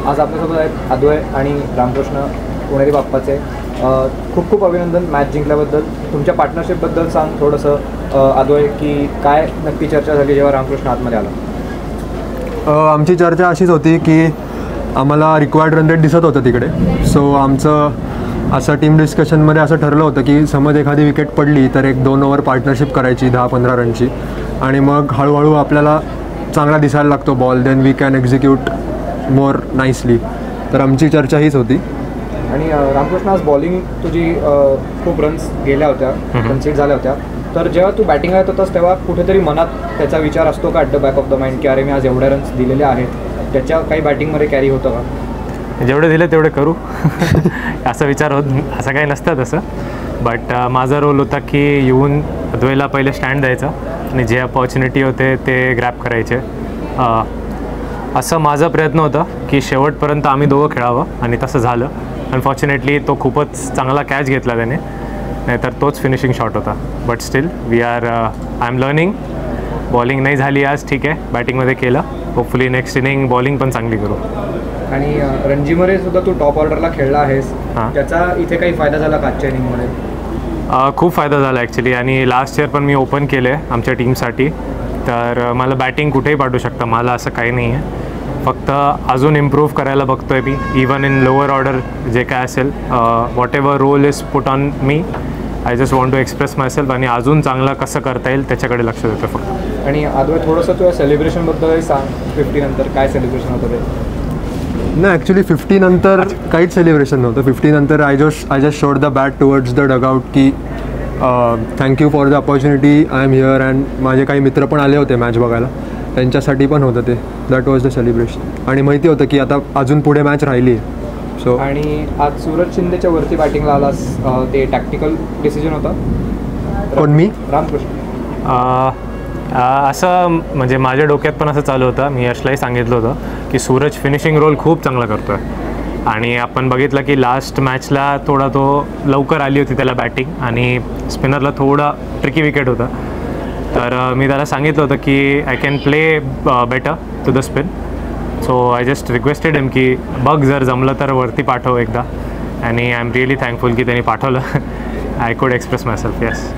आज आपल्यासोबत आहेत अद्वय आणि रामकृष्ण पुणेरी बाप्पाचे. खूप खूप अभिनंदन मॅच जिंकल्याबद्दल. तुमच्या पार्टनरशिपबद्दल सांग थोडंसं अद्वय, की काय नक्की चर्चा झाली जेव्हा रामकृष्ण आतमध्ये आला? आमची चर्चा अशीच होती की आम्हाला रिक्वायर्ड रन रेट दिसत होतं तिकडे. सो आमचं असं टीम डिस्कशनमध्ये असं ठरलं होतं की समज एखादी विकेट पडली तर 1-2 ओव्हर पार्टनरशिप करायची 10-15 रनची, आणि मग हळूहळू आपल्याला चांगला दिसायला लागतो ball, then we can execute more nicely. तर आमची चर्चा हीच होती. आणि रामकृष्ण, आज बॉलिंग तुझी खूप रन्स गेल्या होत्या, कन्सीड झाल्या होत्या. तर जेव्हा तू बॅटिंगला येत होतास तेव्हा कुठेतरी मनात त्याचा विचार असतो का, at the back of the mind, की अरे मी आज एवढे रन्स दिलेले आहेत, त्याच्या काही बॅटिंगमध्ये कॅरी होतं का? जेवढे दिले तेवढे करू असा विचार होत, असं काही नसतं तसं. बट माझा रोल होता की येऊन अद्वैला पहिले स्टँड द्यायचा आणि जे अपॉर्च्युनिटी होते ते ग्रॅब करायचे. असं माझा प्रयत्न होता की शेवटपर्यंत आम्ही दोघं खेळावं, आणि तसं झालं. अनफॉर्च्युनेटली तो खूपच चांगला कॅच घेतला त्याने, नाहीतर तोच फिनिशिंग शॉट होता. But still I am learning. Bowling नाही झाली आज, ठीक आहे, बॅटिंगमध्ये केलं. होपफुली नेक्स्ट इनिंग बॉलिंग पण चांगली करू. आणि रणजीमध्ये सुद्धा तू टॉप ऑर्डरला खेळला आहेस, त्याचा इथे काही फायदा झाला का आजच्या इनिंगमध्ये? खूप फायदा झाला ॲक्च्युली. आणि लास्ट इयर पण मी ओपन केले आमच्या टीमसाठी, तर मला बॅटिंग कुठेही पाठवू शकतं, मला असं काही नाही आहे. फक्त अजून इम्प्रूव्ह करायला बघतो आहे मी, इवन इन लोअर ऑर्डर जे काय असेल, whatever role is put on me, I just want to express myself, आणि अजून चांगलं कसं करता येईल त्याच्याकडे लक्ष देतो फक्त. आणि अद्वैत, थोडंसं तुझ्या सेलिब्रेशनबद्दलही सांग. 50 नंतर काय सेलिब्रेशन होतं ते? नाही, ॲक्च्युली 50 नंतर काहीच सेलिब्रेशन नव्हतं. 50 नंतर I just showed the bat towards the dugout की thank you for the opportunity, I am here. And माझे काही मित्र पण आले होते मॅच बघायला, त्यांच्यासाठी पण होतं ते. That was the celebration. आणि माहिती होतं की आता अजून पुढे मॅच राहिली आहे. सो आणि आज सूरज शिंदेच्या वरती बॅटिंगला आलास, ते टॅक्टिकल डिसिजन होतं? कोण, मी? रामकृष्ण. असं म्हणजे माझ्या डोक्यात पण असं चालू होतं, मी यशलाही सांगितलं होतं की सूरज फिनिशिंग रोल खूप चांगला करतो आहे. आणि आपण बघितलं की लास्ट मॅचला थोडा तो लवकर आली होती त्याला बॅटिंग, आणि स्पिनरला थोडा ट्रिकी विकेट होता. तर मी त्याला सांगितलं होतं की I can play better to the spin. So I just requested him की बघ, जर जमलं तर वरती पाठव एकदा. आणि आय एम रिअली थँकफुल की त्यांनी पाठवलं. I could express my self. Yes.